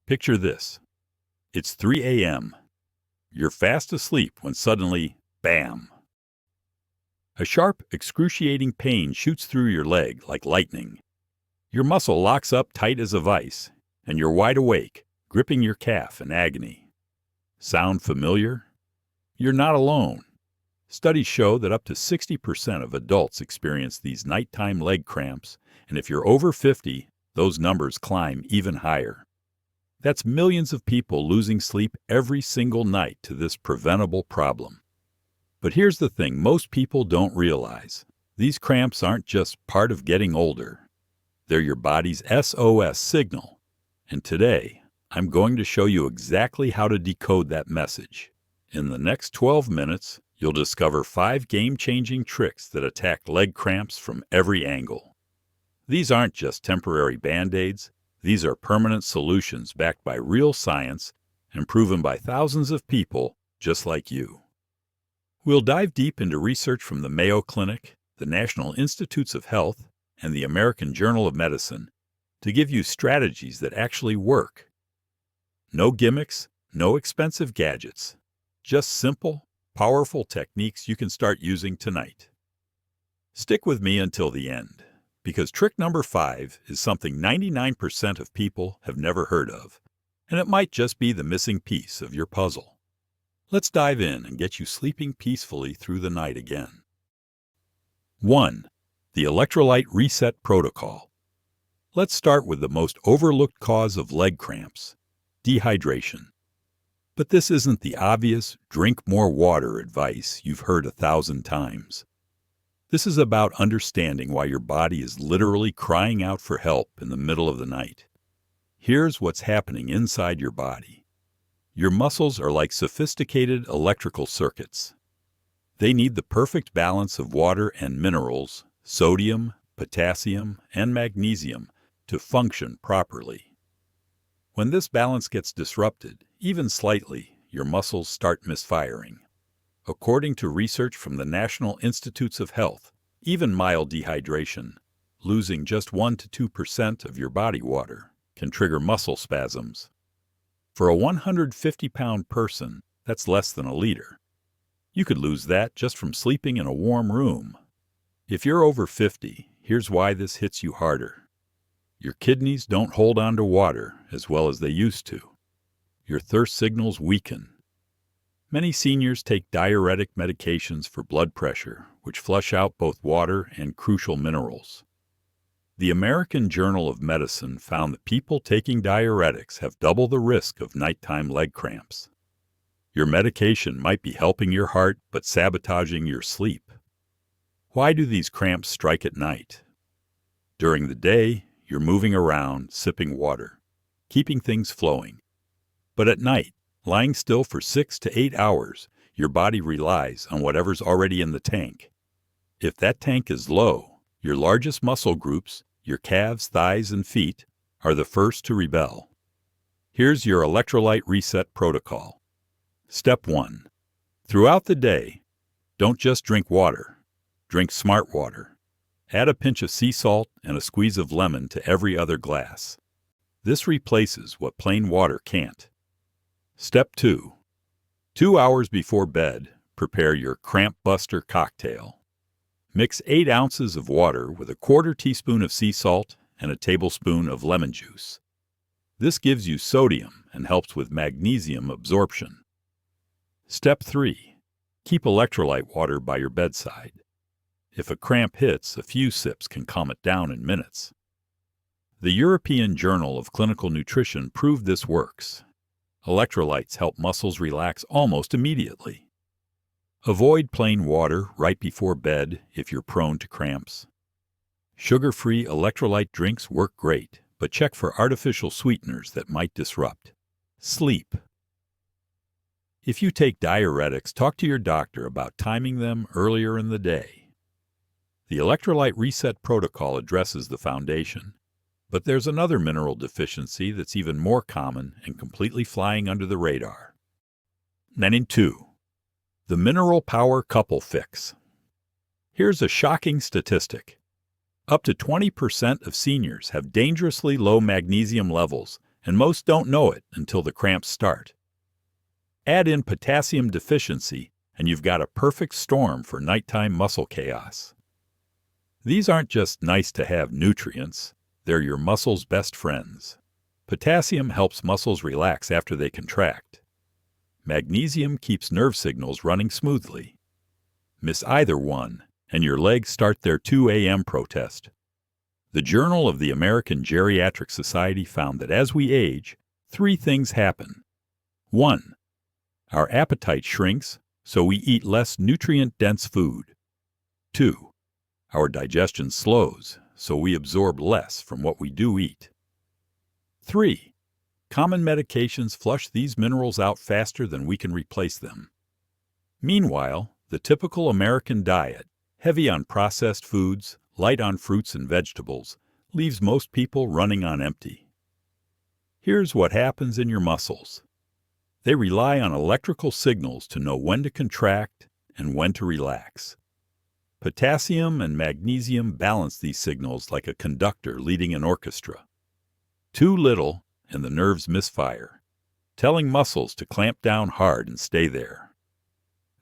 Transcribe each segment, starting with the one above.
Picture this. It's 3 a.m. You're fast asleep when suddenly, bam! A sharp, excruciating pain shoots through your leg like lightning. Your muscle locks up tight as a vice, and you're wide awake, gripping your calf in agony. Sound familiar? You're not alone. Studies show that up to 60% of adults experience these nighttime leg cramps, and if you're over 50, those numbers climb even higher. That's millions of people losing sleep every single night to this preventable problem. But here's the thing most people don't realize. These cramps aren't just part of getting older. They're your body's SOS signal. And today, I'm going to show you exactly how to decode that message. In the next 12 minutes, you'll discover 5 game-changing tricks that attack leg cramps from every angle. These aren't just temporary band-aids. These are permanent solutions backed by real science and proven by thousands of people just like you. We'll dive deep into research from the Mayo Clinic, the National Institutes of Health, and the American Journal of Medicine to give you strategies that actually work. No gimmicks, no expensive gadgets, just simple, powerful techniques you can start using tonight. Stick with me until the end, because trick number 5 is something 99% of people have never heard of, and it might just be the missing piece of your puzzle. Let's dive in and get you sleeping peacefully through the night again. 1. The Electrolyte Reset Protocol. Let's start with the most overlooked cause of leg cramps, dehydration. But this isn't the obvious drink more water advice you've heard 1,000 times. This is about understanding why your body is literally crying out for help in the middle of the night. Here's what's happening inside your body. Your muscles are like sophisticated electrical circuits. They need the perfect balance of water and minerals, sodium, potassium, and magnesium, to function properly. When this balance gets disrupted, even slightly, your muscles start misfiring. According to research from the National Institutes of Health, even mild dehydration, losing just 1 to 2% of your body water, can trigger muscle spasms. For a 150-pound person, that's less than a liter. You could lose that just from sleeping in a warm room. If you're over 50, here's why this hits you harder. Your kidneys don't hold on to water as well as they used to. Your thirst signals weaken. Many seniors take diuretic medications for blood pressure, which flush out both water and crucial minerals. The American Journal of Medicine found that people taking diuretics have double the risk of nighttime leg cramps. Your medication might be helping your heart but sabotaging your sleep. Why do these cramps strike at night? During the day, you're moving around, sipping water, keeping things flowing. But at night, lying still for 6 to 8 hours, your body relies on whatever's already in the tank. If that tank is low, your largest muscle groups, your calves, thighs, and feet, are the first to rebel. Here's your electrolyte reset protocol. Step 1. Throughout the day, don't just drink water. Drink smart water. Add a pinch of sea salt and a squeeze of lemon to every other glass. This replaces what plain water can't. Step 2. 2 hours before bed, prepare your Cramp Buster cocktail. Mix 8 ounces of water with a quarter teaspoon of sea salt and a tablespoon of lemon juice. This gives you sodium and helps with magnesium absorption. Step 3. Keep electrolyte water by your bedside. If a cramp hits, a few sips can calm it down in minutes. The European Journal of Clinical Nutrition proved this works. Electrolytes help muscles relax almost immediately. Avoid plain water right before bed if you're prone to cramps. Sugar-free electrolyte drinks work great, but check for artificial sweeteners that might disrupt. Sleep. If you take diuretics, talk to your doctor about timing them earlier in the day. The Electrolyte Reset Protocol addresses the foundation, but there's another mineral deficiency that's even more common and completely flying under the radar. 2. The Mineral Power Couple Fix. Here's a shocking statistic. Up to 20% of seniors have dangerously low magnesium levels, and most don't know it until the cramps start. Add in potassium deficiency, and you've got a perfect storm for nighttime muscle chaos. These aren't just nice-to-have nutrients, they're your muscles' best friends. Potassium helps muscles relax after they contract. Magnesium keeps nerve signals running smoothly. Miss either one, and your legs start their 2 a.m. protest. The Journal of the American Geriatric Society found that as we age, 3 things happen. 1. Our appetite shrinks, so we eat less nutrient-dense food. 2. Our digestion slows, so we absorb less from what we do eat. 3. Common medications flush these minerals out faster than we can replace them. Meanwhile, the typical American diet, heavy on processed foods, light on fruits and vegetables, leaves most people running on empty. Here's what happens in your muscles. They rely on electrical signals to know when to contract and when to relax. Potassium and magnesium balance these signals like a conductor leading an orchestra. Too little, and the nerves misfire, telling muscles to clamp down hard and stay there.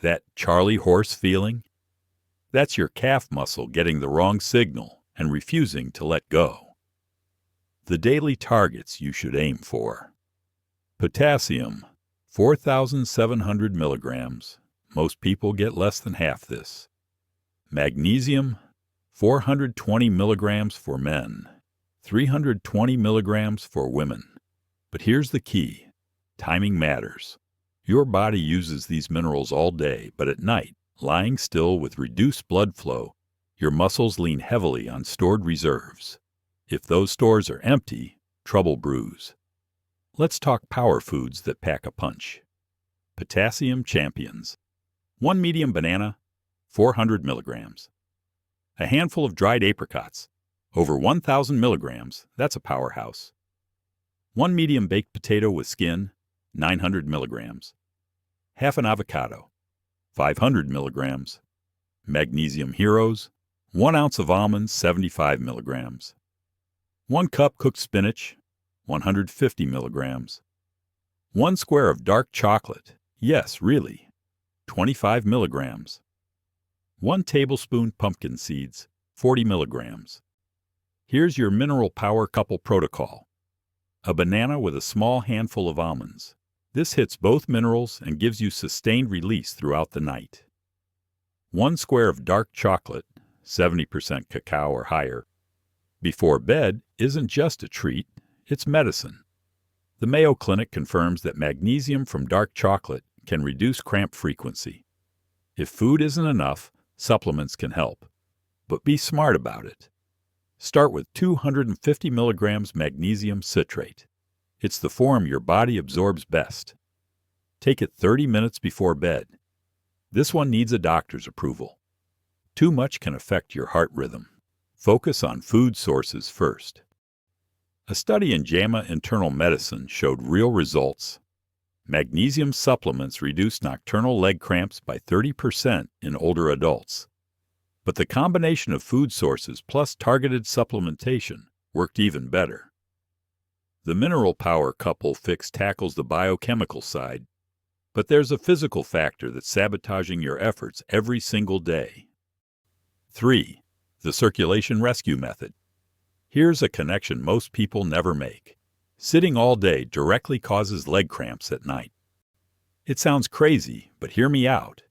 That Charlie horse feeling? That's your calf muscle getting the wrong signal and refusing to let go. The daily targets you should aim for. Potassium, 4,700 milligrams. Most people get less than half this. Magnesium, 420 milligrams for men, 320 milligrams for women. But here's the key. Timing matters. Your body uses these minerals all day, but at night, lying still with reduced blood flow, your muscles lean heavily on stored reserves. If those stores are empty, trouble brews. Let's talk power foods that pack a punch. Potassium champions. 1 medium banana, 400 milligrams. A handful of dried apricots, over 1,000 milligrams, that's a powerhouse. 1 medium baked potato with skin, 900 milligrams. Half an avocado, 500 milligrams. Magnesium heroes, 1 ounce of almonds, 75 milligrams. 1 cup cooked spinach, 150 milligrams. 1 square of dark chocolate, yes, really, 25 milligrams. 1 tablespoon pumpkin seeds, 40 milligrams. Here's your mineral power couple protocol. A banana with a small handful of almonds. This hits both minerals and gives you sustained release throughout the night. 1 square of dark chocolate, 70% cacao or higher, before bed isn't just a treat, it's medicine. The Mayo Clinic confirms that magnesium from dark chocolate can reduce cramp frequency. If food isn't enough, supplements can help. But be smart about it. Start with 250 milligrams magnesium citrate. It's the form your body absorbs best. Take it 30 minutes before bed. This one needs a doctor's approval. Too much can affect your heart rhythm. Focus on food sources first. A study in JAMA Internal Medicine showed real results. Magnesium supplements reduced nocturnal leg cramps by 30% in older adults. But the combination of food sources plus targeted supplementation worked even better. The mineral power couple fix tackles the biochemical side, but there's a physical factor that's sabotaging your efforts every single day. 3. The circulation rescue method. Here's a connection most people never make. Sitting all day directly causes leg cramps at night. It sounds crazy, but hear me out.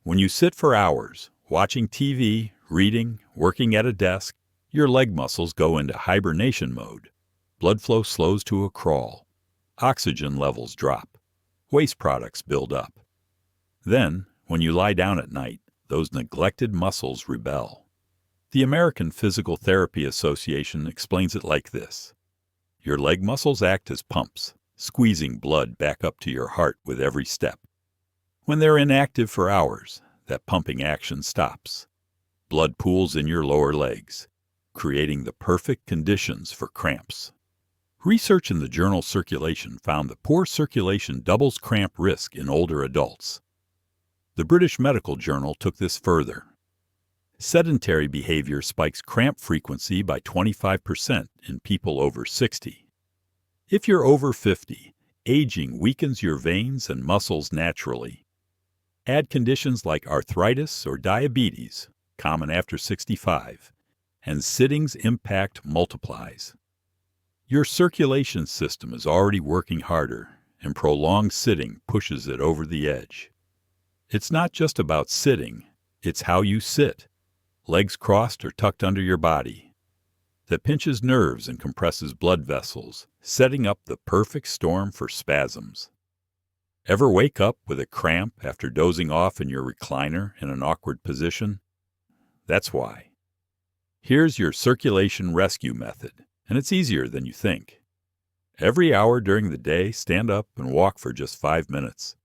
When you sit for hours, watching TV, reading, working at a desk, your leg muscles go into hibernation mode. Blood flow slows to a crawl. Oxygen levels drop. Waste products build up. Then, when you lie down at night, those neglected muscles rebel. The American Physical Therapy Association explains it like this. Your leg muscles act as pumps, squeezing blood back up to your heart with every step. When they're inactive for hours, that pumping action stops. Blood pools in your lower legs, creating the perfect conditions for cramps. Research in the journal Circulation found that poor circulation doubles cramp risk in older adults. The British Medical Journal took this further. Sedentary behavior spikes cramp frequency by 25% in people over 60. If you're over 50, aging weakens your veins and muscles naturally. Add conditions like arthritis or diabetes, common after 65, and sitting's impact multiplies. Your circulation system is already working harder, and prolonged sitting pushes it over the edge. It's not just about sitting, it's how you sit, legs crossed or tucked under your body, that pinches nerves and compresses blood vessels, setting up the perfect storm for spasms. Ever wake up with a cramp after dozing off in your recliner in an awkward position? That's why. Here's your circulation rescue method, and it's easier than you think. Every hour during the day, stand up and walk for just 5 minutes.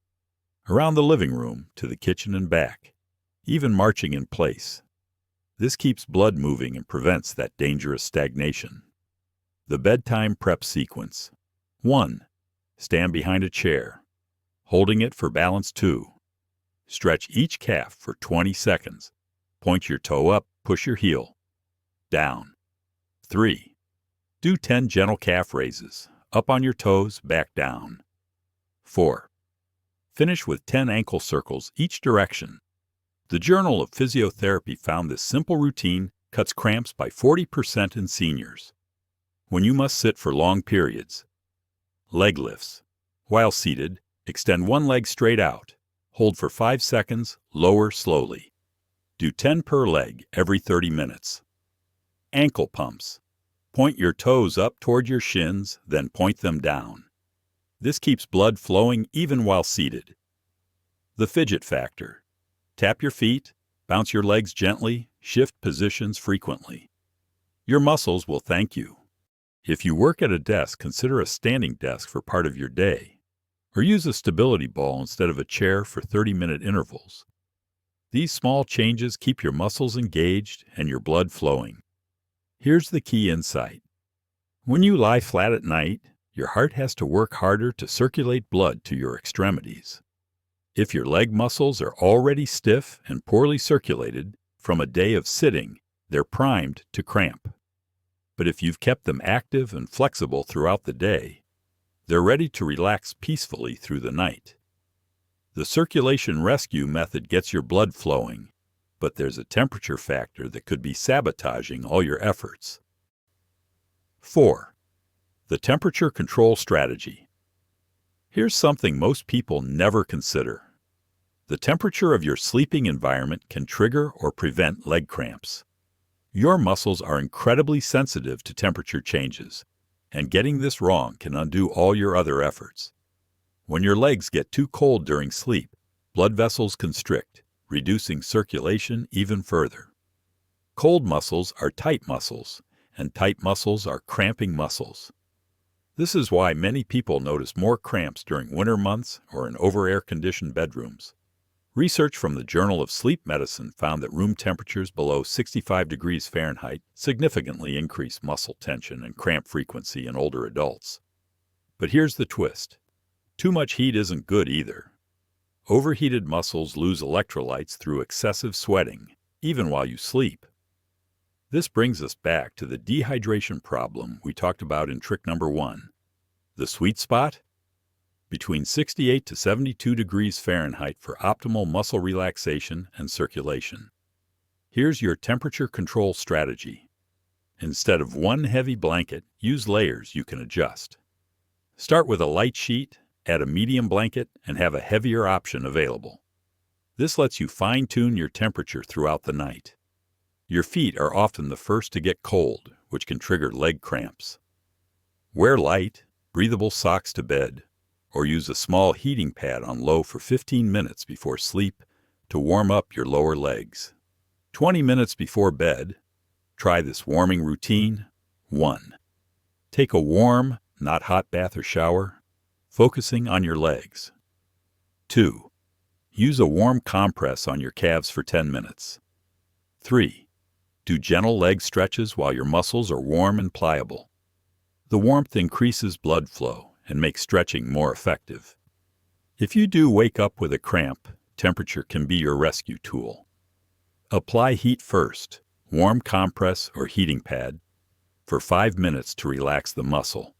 Around the living room, to the kitchen and back, even marching in place. This keeps blood moving and prevents that dangerous stagnation. The bedtime prep sequence. 1. Stand behind a chair, holding it for balance. 2. Stretch each calf for 20 seconds. Point your toe up, push your heel down. 3. Do 10 gentle calf raises, up on your toes, back down. 4. Finish with 10 ankle circles each direction. The Journal of Physiotherapy found this simple routine cuts cramps by 40% in seniors. When you must sit for long periods. Leg lifts. While seated, extend one leg straight out. Hold for 5 seconds, lower slowly. Do 10 per leg every 30 minutes. Ankle pumps. Point your toes up toward your shins, then point them down. This keeps blood flowing even while seated. The fidget factor. Tap your feet, bounce your legs gently, shift positions frequently. Your muscles will thank you. If you work at a desk, consider a standing desk for part of your day, or use a stability ball instead of a chair for 30-minute intervals. These small changes keep your muscles engaged and your blood flowing. Here's the key insight. When you lie flat at night, your heart has to work harder to circulate blood to your extremities. If your leg muscles are already stiff and poorly circulated from a day of sitting, they're primed to cramp. But if you've kept them active and flexible throughout the day, they're ready to relax peacefully through the night. The circulation rescue method gets your blood flowing, but there's a temperature factor that could be sabotaging all your efforts. 4. The temperature control strategy. Here's something most people never consider. The temperature of your sleeping environment can trigger or prevent leg cramps. Your muscles are incredibly sensitive to temperature changes, and getting this wrong can undo all your other efforts. When your legs get too cold during sleep, blood vessels constrict, reducing circulation even further. Cold muscles are tight muscles, and tight muscles are cramping muscles. This is why many people notice more cramps during winter months or in over-air-conditioned bedrooms. Research from the Journal of Sleep Medicine found that room temperatures below 65 degrees Fahrenheit significantly increase muscle tension and cramp frequency in older adults. But here's the twist. Too much heat isn't good either. Overheated muscles lose electrolytes through excessive sweating, even while you sleep. This brings us back to the dehydration problem we talked about in trick number 1. The sweet spot? Between 68 to 72 degrees Fahrenheit for optimal muscle relaxation and circulation. Here's your temperature control strategy. Instead of one heavy blanket, use layers you can adjust. Start with a light sheet, add a medium blanket, and have a heavier option available. This lets you fine-tune your temperature throughout the night. Your feet are often the first to get cold, which can trigger leg cramps. Wear light, breathable socks to bed, or use a small heating pad on low for 15 minutes before sleep to warm up your lower legs. 20 minutes before bed, try this warming routine. 1. Take a warm, not hot bath or shower, focusing on your legs. 2. Use a warm compress on your calves for 10 minutes. 3. Do gentle leg stretches while your muscles are warm and pliable. The warmth increases blood flow and makes stretching more effective. If you do wake up with a cramp, temperature can be your rescue tool. Apply heat first, warm compress or heating pad, for 5 minutes to relax the muscle.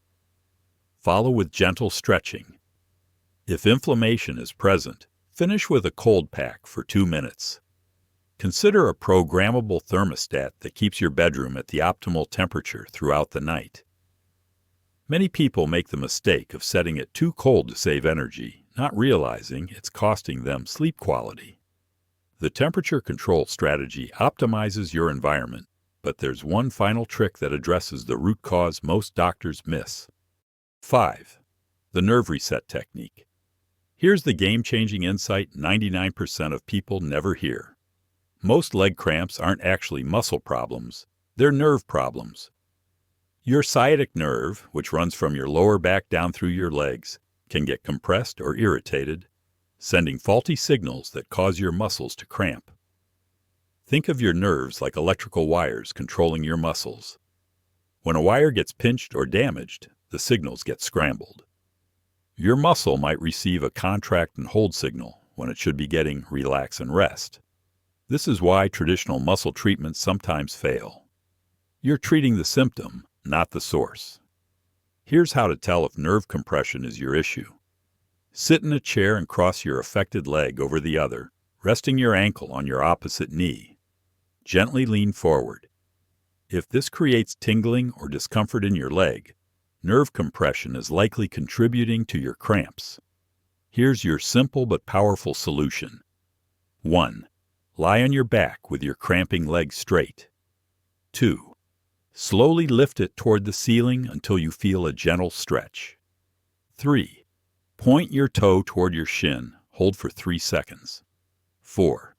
Follow with gentle stretching. If inflammation is present, finish with a cold pack for 2 minutes. Consider a programmable thermostat that keeps your bedroom at the optimal temperature throughout the night. Many people make the mistake of setting it too cold to save energy, not realizing it's costing them sleep quality. The temperature control strategy optimizes your environment, but there's one final trick that addresses the root cause most doctors miss. 5. The nerve reset technique. Here's the game-changing insight 99% of people never hear. Most leg cramps aren't actually muscle problems, they're nerve problems. Your sciatic nerve, which runs from your lower back down through your legs, can get compressed or irritated, sending faulty signals that cause your muscles to cramp. Think of your nerves like electrical wires controlling your muscles. When a wire gets pinched or damaged, the signals get scrambled. Your muscle might receive a contract and hold signal when it should be getting relax and rest. This is why traditional muscle treatments sometimes fail. You're treating the symptom, not the source. Here's how to tell if nerve compression is your issue. Sit in a chair and cross your affected leg over the other, resting your ankle on your opposite knee. Gently lean forward. If this creates tingling or discomfort in your leg, nerve compression is likely contributing to your cramps. Here's your simple but powerful solution. 1. Lie on your back with your cramping leg straight. 2. Slowly lift it toward the ceiling until you feel a gentle stretch. 3. Point your toe toward your shin. Hold for 3 seconds. 4.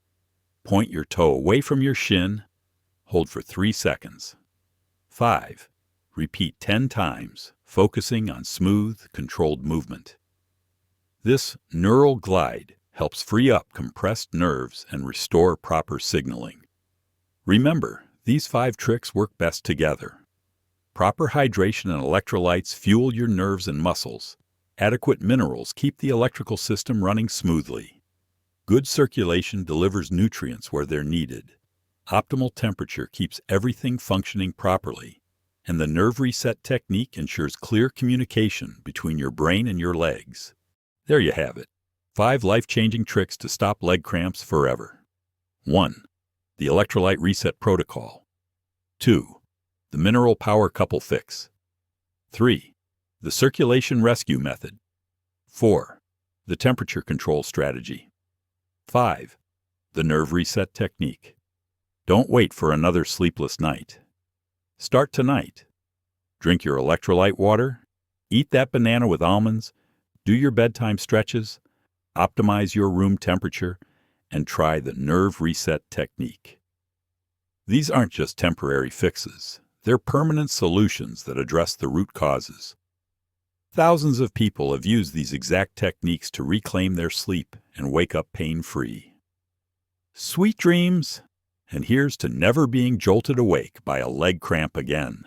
Point your toe away from your shin. Hold for 3 seconds. 5. Repeat 10 times, focusing on smooth, controlled movement. This neural glide helps free up compressed nerves and restore proper signaling. Remember, these 5 tricks work best together. Proper hydration and electrolytes fuel your nerves and muscles. Adequate minerals keep the electrical system running smoothly. Good circulation delivers nutrients where they're needed. Optimal temperature keeps everything functioning properly. And the nerve reset technique ensures clear communication between your brain and your legs. There you have it. 5 life-changing tricks to stop leg cramps forever. 1. The Electrolyte Reset Protocol. 2. The Mineral Power Couple Fix. 3. The Circulation Rescue Method. 4. The Temperature Control Strategy. 5. The Nerve Reset Technique. Don't wait for another sleepless night. Start tonight. Drink your electrolyte water, eat that banana with almonds, do your bedtime stretches, optimize your room temperature, and try the nerve reset technique. These aren't just temporary fixes. They're permanent solutions that address the root causes. Thousands of people have used these exact techniques to reclaim their sleep and wake up pain-free. Sweet dreams! And here's to never being jolted awake by a leg cramp again.